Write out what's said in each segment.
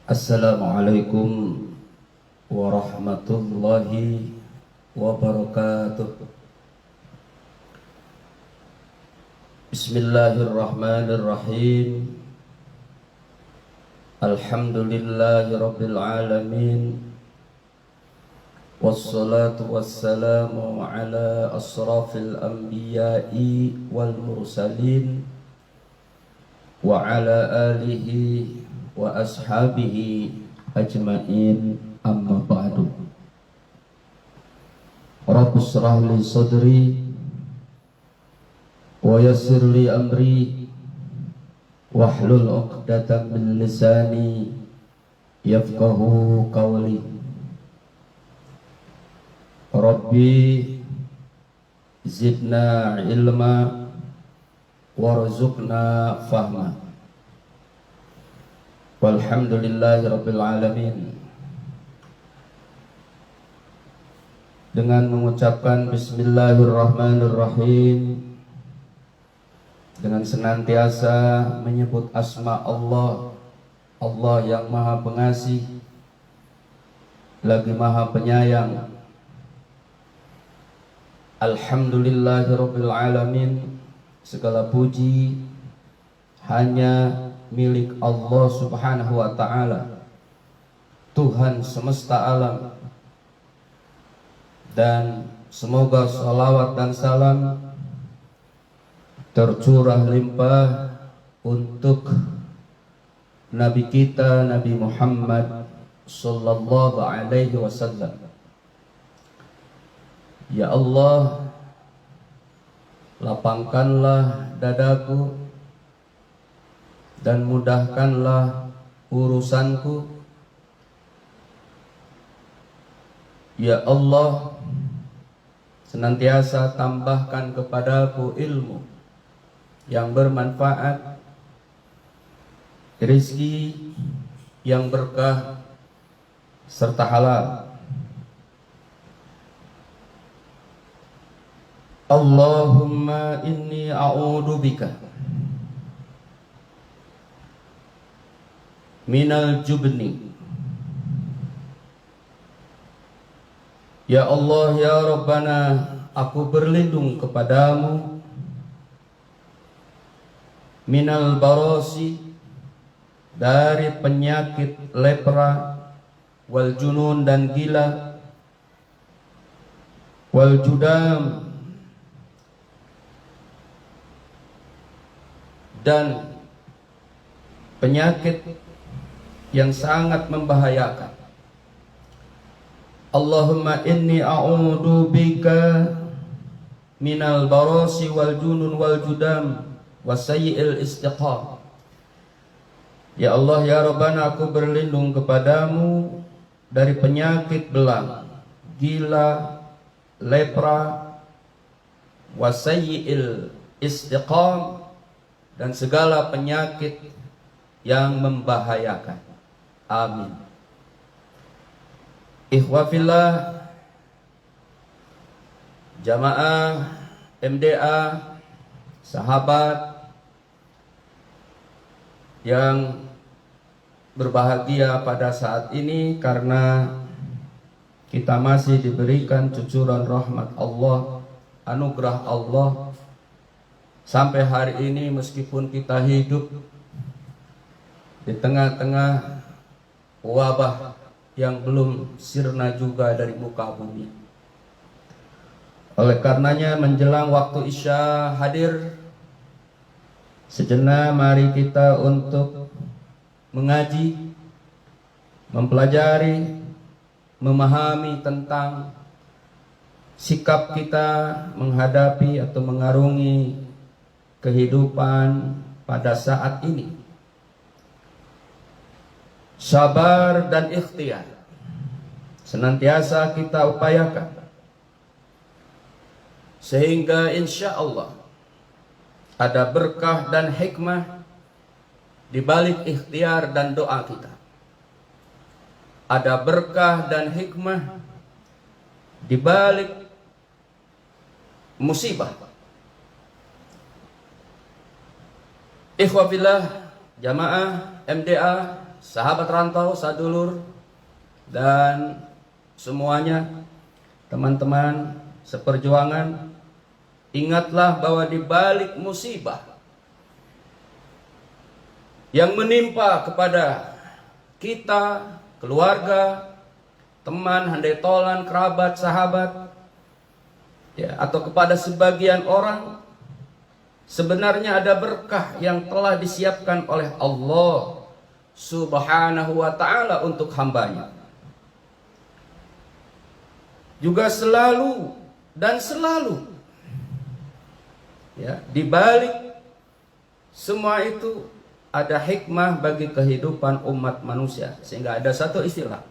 Assalamualaikum warahmatullahi wabarakatuh. Bismillahirrahmanirrahim. Alhamdulillahi rabbil alamin. Wassalatu wassalamu ala asrafil anbiya'i wal mursalin wa ala alihi wa ashabihi ajma'in, amma ba'du. Rabbi shrah li sadri wa yassir li amri wahlul 'uqdatam min lisani yafqahu qawli. Rabbi zidna ilma warzuqna fahma. Walhamdulillahi rabbil alamin. Dengan mengucapkan bismillahirrahmanirrahim, dengan senantiasa menyebut asma Allah, Allah yang maha pengasih lagi maha penyayang. Alhamdulillahi rabbil alamin. Segala puji hanya milik Allah subhanahu wa ta'ala, Tuhan semesta alam. Dan semoga salawat dan salam tercurah limpah untuk Nabi kita, Nabi Muhammad sallallahu alaihi wasallam. Ya Allah, lapangkanlah dadaku dan mudahkanlah urusanku. Ya Allah, senantiasa tambahkan kepadaku ilmu yang bermanfaat, rezeki yang berkah serta halal. Allahumma inni a'udzu bika minal jubni. Ya Allah, ya Rabbana, aku berlindung kepadamu minal barosi, dari penyakit lepra, wal junun dan gila, wal judam dan penyakit yang sangat membahayakan. Allahumma inni a'udzu bika minal barasi wal junun wal judam wasayyi'il istiqam. Ya Allah, ya Rabbana, aku berlindung kepadamu dari penyakit belang, gila, lepra, wasayyi'il istiqam, dan segala penyakit yang membahayakan. Amin. Ikhwafillah, jamaah MDA, sahabat yang berbahagia pada saat ini, karena kita masih diberikan cucuran rahmat Allah, anugerah Allah sampai hari ini, meskipun kita hidup di tengah-tengah wabah yang belum sirna juga dari muka bumi. Oleh karenanya, menjelang waktu Isya hadir, sejenak mari kita untuk mengaji, mempelajari, memahami tentang sikap kita menghadapi atau mengarungi kehidupan pada saat ini. Sabar dan ikhtiar senantiasa kita upayakan, sehingga insya Allah ada berkah dan hikmah di balik ikhtiar dan doa kita. Ada berkah dan hikmah di balik musibah. Ikhwafillah, jamaah MDA, sahabat rantau, sadulur, dan semuanya, teman-teman seperjuangan, ingatlah bahwa di balik musibah yang menimpa kepada kita, keluarga, teman, handai tolan, kerabat, sahabat, ya, atau kepada sebagian orang, sebenarnya ada berkah yang telah disiapkan oleh Allah Subhanahu wa ta'ala untuk hambanya. Juga selalu dan selalu, ya, di balik semua itu ada hikmah bagi kehidupan umat manusia. Sehingga ada satu istilah,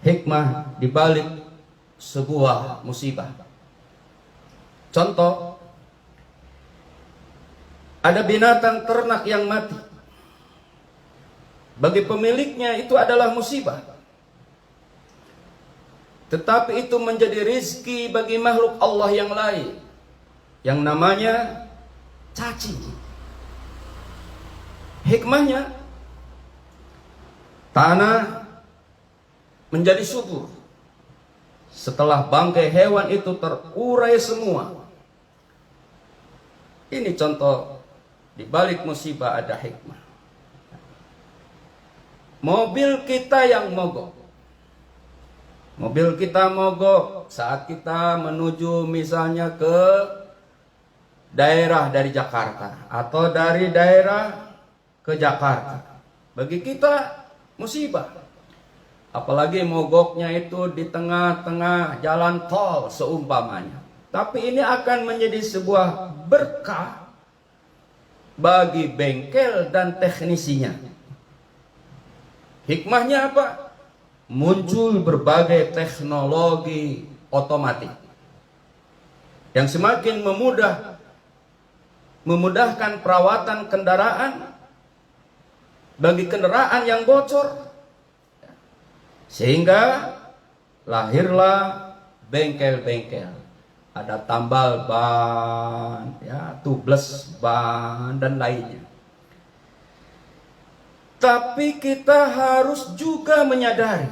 hikmah di balik sebuah musibah. Contoh, ada binatang ternak yang mati. Bagi pemiliknya itu adalah musibah. Tetapi itu menjadi rizki bagi makhluk Allah yang lain, yang namanya cacing. Hikmahnya, tanah menjadi subur. Setelah bangkai hewan itu terurai semua. Ini contoh, di balik musibah ada hikmah. Mobil kita yang mogok. Mobil kita mogok saat kita menuju misalnya ke daerah dari Jakarta atau dari daerah ke Jakarta. Bagi kita musibah. Apalagi mogoknya itu di tengah-tengah jalan tol seumpamanya. Tapi ini akan menjadi sebuah berkah bagi bengkel dan teknisinya. Hikmahnya apa? Muncul berbagai teknologi otomatis yang semakin memudahkan perawatan kendaraan bagi kendaraan yang bocor, sehingga lahirlah bengkel-bengkel. Ada tambal ban, ya, tubles ban dan lainnya. Tapi kita harus juga menyadari,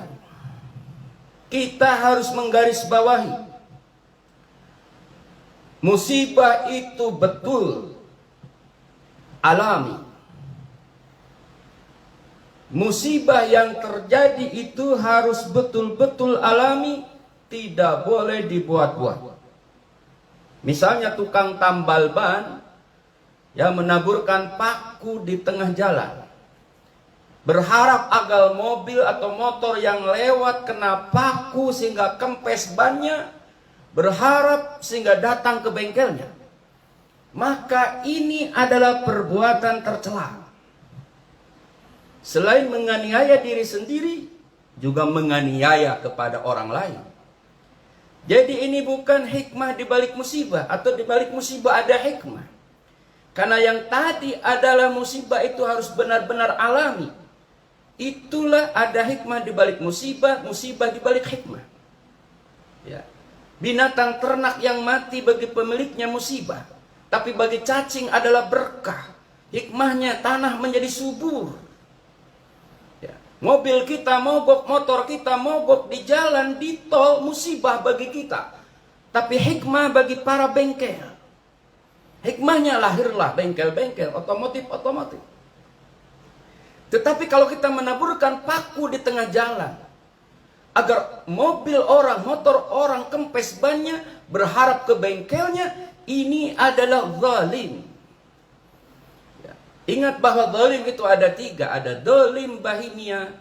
kita harus menggarisbawahi, musibah itu betul alami. Musibah yang terjadi itu harus betul-betul alami, tidak boleh dibuat-buat. Misalnya tukang tambal ban yang menaburkan paku di tengah jalan, berharap agar mobil atau motor yang lewat kena paku sehingga kempes bannya, berharap sehingga datang ke bengkelnya. Maka ini adalah perbuatan tercela. Selain menganiaya diri sendiri, juga menganiaya kepada orang lain. Jadi ini bukan hikmah di balik musibah, atau di balik musibah ada hikmah. Karena yang tadi adalah musibah itu harus benar-benar alami. Itulah ada hikmah di balik musibah, musibah di balik hikmah. Ya. Binatang ternak yang mati bagi pemiliknya musibah, tapi bagi cacing adalah berkah. Hikmahnya tanah menjadi subur. Ya. Mobil kita mogok, motor kita mogok di jalan, di tol, musibah bagi kita. Tapi hikmah bagi para bengkel. Hikmahnya lahirlah bengkel-bengkel otomotif. Tetapi kalau kita menaburkan paku di tengah jalan, agar mobil orang, motor orang kempes bannya, berharap ke bengkelnya, ini adalah zalim. Ya. Ingat bahwa zalim itu ada tiga. Ada zalim bahimia,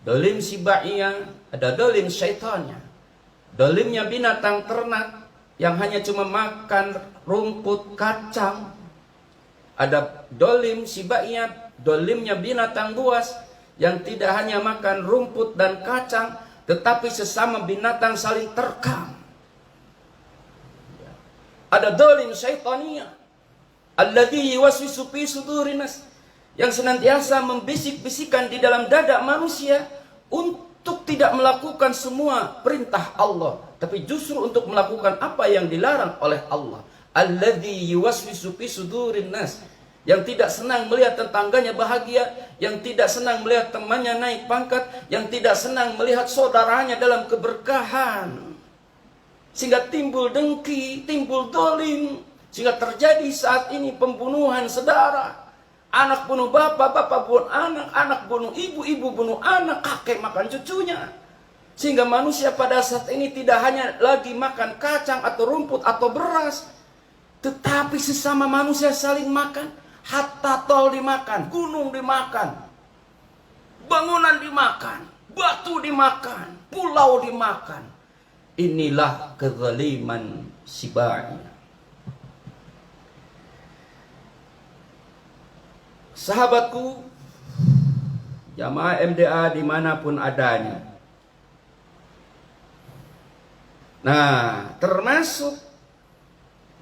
zalim sibaiyah, ada zalim syaitannya. Zalimnya binatang ternak yang hanya cuma makan rumput, kacang. Ada zalim sibaiyah, dolimnya binatang buas yang tidak hanya makan rumput dan kacang, tetapi sesama binatang saling terkam. Ada dolim syaitania, alladzi yuwaswisu fi sudurin nas, yang senantiasa membisik-bisikan di dalam dada manusia untuk tidak melakukan semua perintah Allah, tapi justru untuk melakukan apa yang dilarang oleh Allah. Alladzi yuwaswisu fi sudurin nas, yang tidak senang melihat tetangganya bahagia, yang tidak senang melihat temannya naik pangkat, yang tidak senang melihat saudaranya dalam keberkahan. Sehingga timbul dengki, timbul dolim, sehingga terjadi saat ini pembunuhan saudara. Anak bunuh bapak, bapak bunuh anak, anak bunuh ibu, ibu bunuh anak, kakek makan cucunya. Sehingga manusia pada saat ini tidak hanya lagi makan kacang atau rumput atau beras, tetapi sesama manusia saling makan. Hatta tol dimakan, gunung dimakan, bangunan dimakan, batu dimakan, pulau dimakan. Inilah kezaliman sibai. Sahabatku, jamaah MDA dimanapun adanya. Nah, termasuk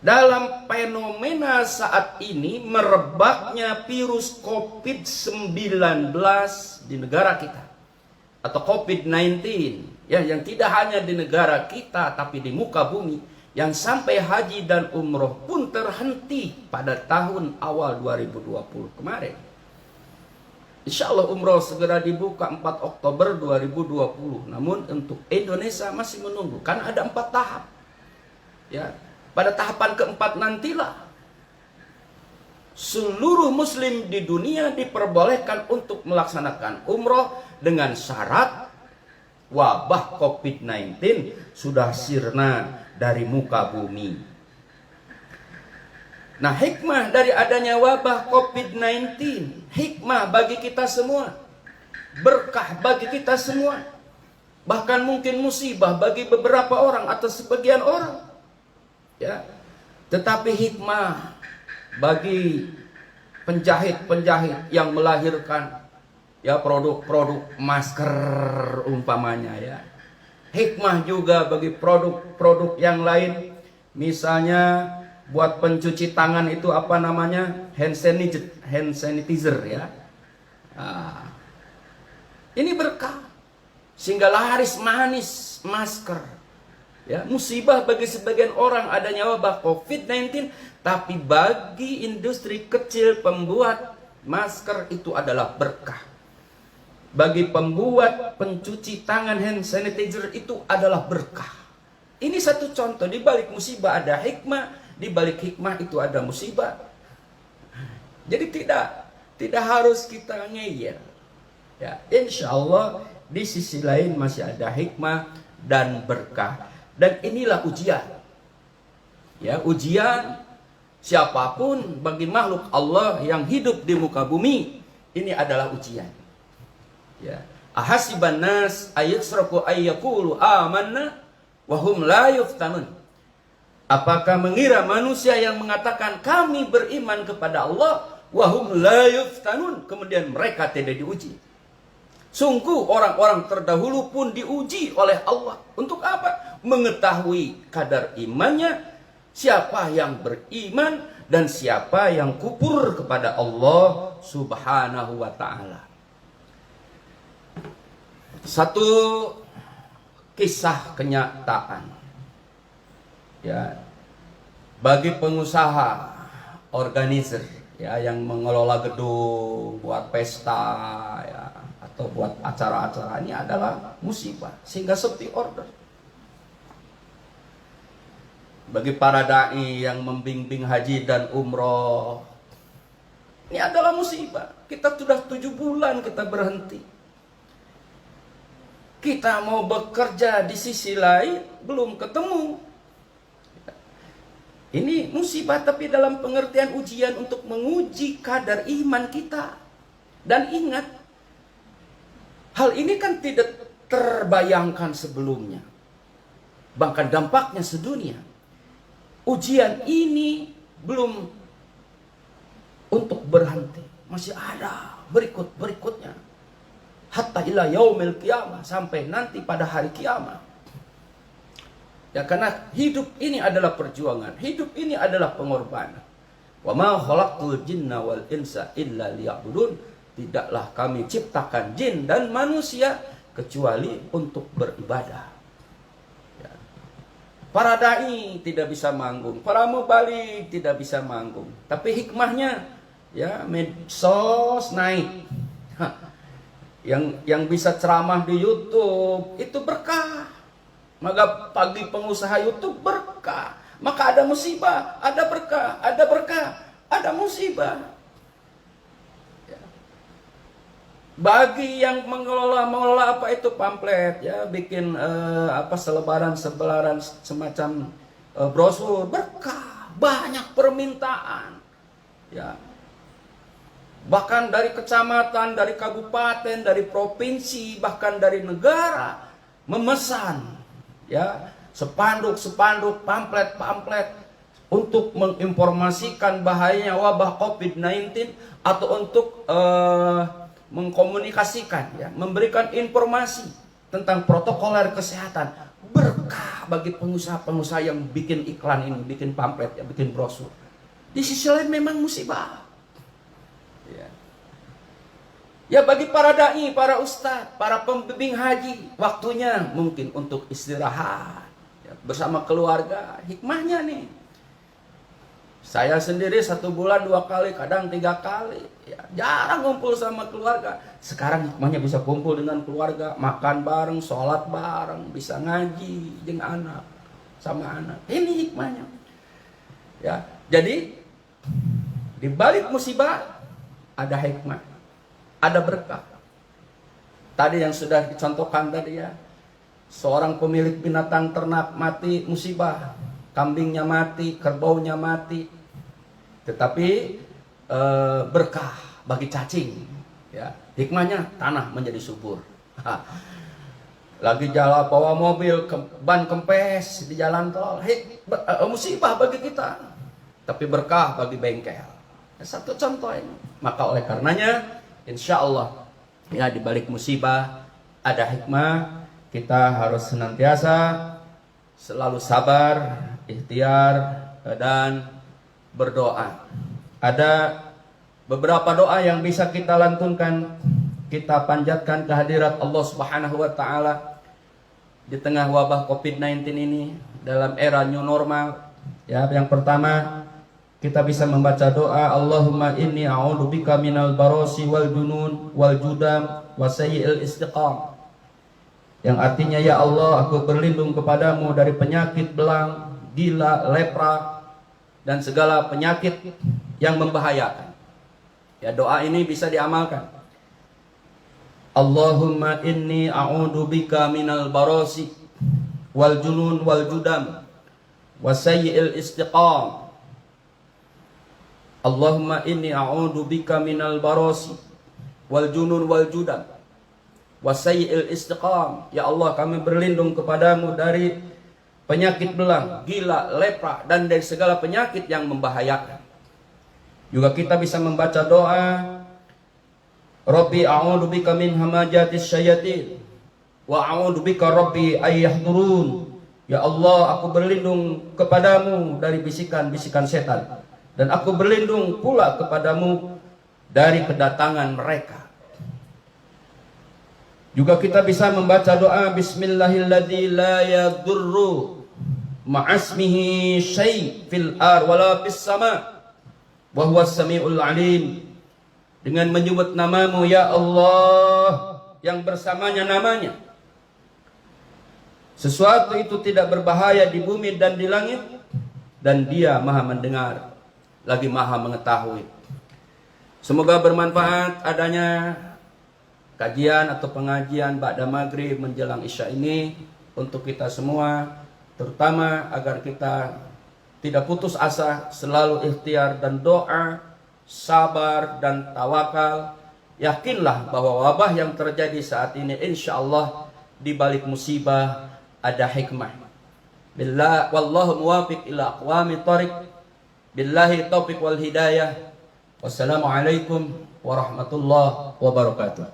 dalam fenomena saat ini merebaknya virus COVID-19 di negara kita, atau COVID-19, ya, yang tidak hanya di negara kita tapi di muka bumi, yang sampai haji dan umroh pun terhenti pada tahun awal 2020 kemarin. Insya Allah umroh segera dibuka 4 Oktober 2020. Namun untuk Indonesia masih menunggu, karena ada 4 tahap. Ya, pada tahapan keempat nantilah seluruh muslim di dunia diperbolehkan untuk melaksanakan umroh dengan syarat wabah COVID-19 sudah sirna dari muka bumi. Nah, hikmah dari adanya wabah COVID-19, hikmah bagi kita semua, berkah bagi kita semua, bahkan mungkin musibah bagi beberapa orang atau sebagian orang, ya. Tetapi hikmah bagi penjahit-penjahit yang melahirkan, ya, produk-produk masker umpamanya, ya. Hikmah juga bagi produk-produk yang lain, misalnya buat pencuci tangan itu apa namanya, hand sanitizer, ya. Nah, ini berkah sehingga laris manis masker, ya. Musibah bagi sebagian orang adanya wabah COVID-19, tapi bagi industri kecil pembuat masker itu adalah berkah. Bagi pembuat pencuci tangan hand sanitizer itu adalah berkah. Ini satu contoh, di balik musibah ada hikmah, di balik hikmah itu ada musibah. Jadi tidak harus kita ngeyel. Ya, insya Allah di sisi lain masih ada hikmah dan berkah. Dan inilah ujian. Ya, ujian siapapun bagi makhluk Allah yang hidup di muka bumi, ini adalah ujian. Ya, ahasiban nas ayatsraku ayyaqulu amanna wa hum la yuftanun. Apakah mengira manusia yang mengatakan kami beriman kepada Allah, wa hum la yuftanun, kemudian mereka tidak diuji? Sungguh orang-orang terdahulu pun diuji oleh Allah. Untuk apa? Mengetahui kadar imannya, siapa yang beriman dan siapa yang kufur kepada Allah Subhanahu wa ta'ala. Satu kisah kenyataan, ya, bagi pengusaha organizer, ya, yang mengelola gedung buat pesta, ya, atau buat acara-acara, ini adalah musibah sehingga seperti order. Bagi para dai yang membimbing haji dan umroh, ini adalah musibah. Kita sudah 7 bulan kita berhenti. Kita mau bekerja di sisi lain belum ketemu. Ini musibah, tapi dalam pengertian ujian untuk menguji kadar iman kita. Dan ingat, hal ini kan tidak terbayangkan sebelumnya, bahkan dampaknya sedunia. Ujian ini belum untuk berhenti, masih ada berikutnya. Hatta ila yaumil qiyamah, sampai nanti pada hari kiamat. Ya, karena hidup ini adalah perjuangan, hidup ini adalah pengorbanan. Wa ma khalaqtul jinna wal insa illa liya'budun. Tidaklah kami ciptakan jin dan manusia kecuali untuk beribadah. Ya. Para dai tidak bisa manggung, para mubalik tidak bisa manggung. Tapi hikmahnya, ya medsos naik. Yang bisa ceramah di YouTube itu berkah. Maka pagi pengusaha YouTube berkah. Maka ada musibah, ada berkah, ada musibah. Ya. Bagi yang mengelola apa itu pamflet, ya bikin selebaran semacam brosur, berkah, banyak permintaan. Ya. Bahkan dari kecamatan, dari kabupaten, dari provinsi, bahkan dari negara memesan, ya, spanduk, pamflet untuk menginformasikan bahayanya wabah COVID-19 atau untuk mengkomunikasikan, ya, memberikan informasi tentang protokoler kesehatan. Berkah bagi pengusaha-pengusaha yang bikin iklan ini, bikin pamflet, ya, bikin brosur. Di sisi lain memang musibah. Ya bagi para dai, para ustadz, para pembimbing haji, waktunya mungkin untuk istirahat, ya, bersama keluarga. Hikmahnya nih, saya sendiri 1 bulan 2 kali, kadang 3 kali, ya, jarang ngumpul sama keluarga. Sekarang hikmahnya bisa kumpul dengan keluarga, makan bareng, sholat bareng, bisa ngaji dengan anak, sama anak. Ini hikmahnya. Ya, jadi di balik musibah ada hikmah, ada berkah. Tadi yang sudah dicontohkan tadi, ya, seorang pemilik binatang ternak mati musibah, kambingnya mati, kerbaunya mati, tetapi berkah bagi cacing, ya. Hikmahnya tanah menjadi subur. Lagi jalan bawa mobil, ban kempes di jalan tol, musibah bagi kita, tapi berkah bagi bengkel. Satu contoh ini. Maka oleh karenanya, insya Allah, ya, di balik musibah ada hikmah. Kita harus senantiasa selalu sabar, ikhtiar, dan berdoa. Ada beberapa doa yang bisa kita lantunkan, kita panjatkan kehadirat Allah Subhanahu wa Ta'ala di tengah wabah COVID-19 ini, dalam era new normal. Ya, yang pertama, kita bisa membaca doa Allahumma inni a'udzubika minal barasi wal junun wal judam wa sayyi'il istiqam, yang artinya, ya Allah, aku berlindung kepadamu dari penyakit belang, gila, lepra, dan segala penyakit yang membahayakan. Ya, doa ini bisa diamalkan. Allahumma inni a'udzubika minal barasi wal junun wal judam wa sayyi'il istiqam. Allahumma inni a'udzubika minal barasi wal junun wal judam wa sayyi'il istiqam. Ya Allah, kami berlindung kepadamu dari penyakit belang, gila, lepra, dan dari segala penyakit yang membahayakan. Juga kita bisa membaca doa Rabbi a'udzubika min hamajatis syayatin wa a'udzubika Rabbi ayyahdurun. Ya Allah, aku berlindung kepadamu dari bisikan-bisikan setan, dan aku berlindung pula kepadamu dari kedatangan mereka. Juga kita bisa membaca doa Bismillahilladzi la yadurru ma'asmihi syai' fil ar wala fis sama wa huwas samiul alim. Dengan menyebut namamu, ya Allah, yang bersamanya namanya sesuatu itu tidak berbahaya di bumi dan di langit, dan Dia Maha mendengar lagi Maha mengetahui. Semoga bermanfaat adanya kajian atau pengajian ba'da maghrib menjelang isya ini untuk kita semua, terutama agar kita tidak putus asa, selalu ikhtiar dan doa, sabar dan tawakal. Yakinlah bahwa wabah yang terjadi saat ini insya Allah di balik musibah ada hikmah. Billah wallahu muwafiq ila aqwamit thariq. Billahi taufiq wal hidayah. Wassalamualaikum warahmatullahi wabarakatuh.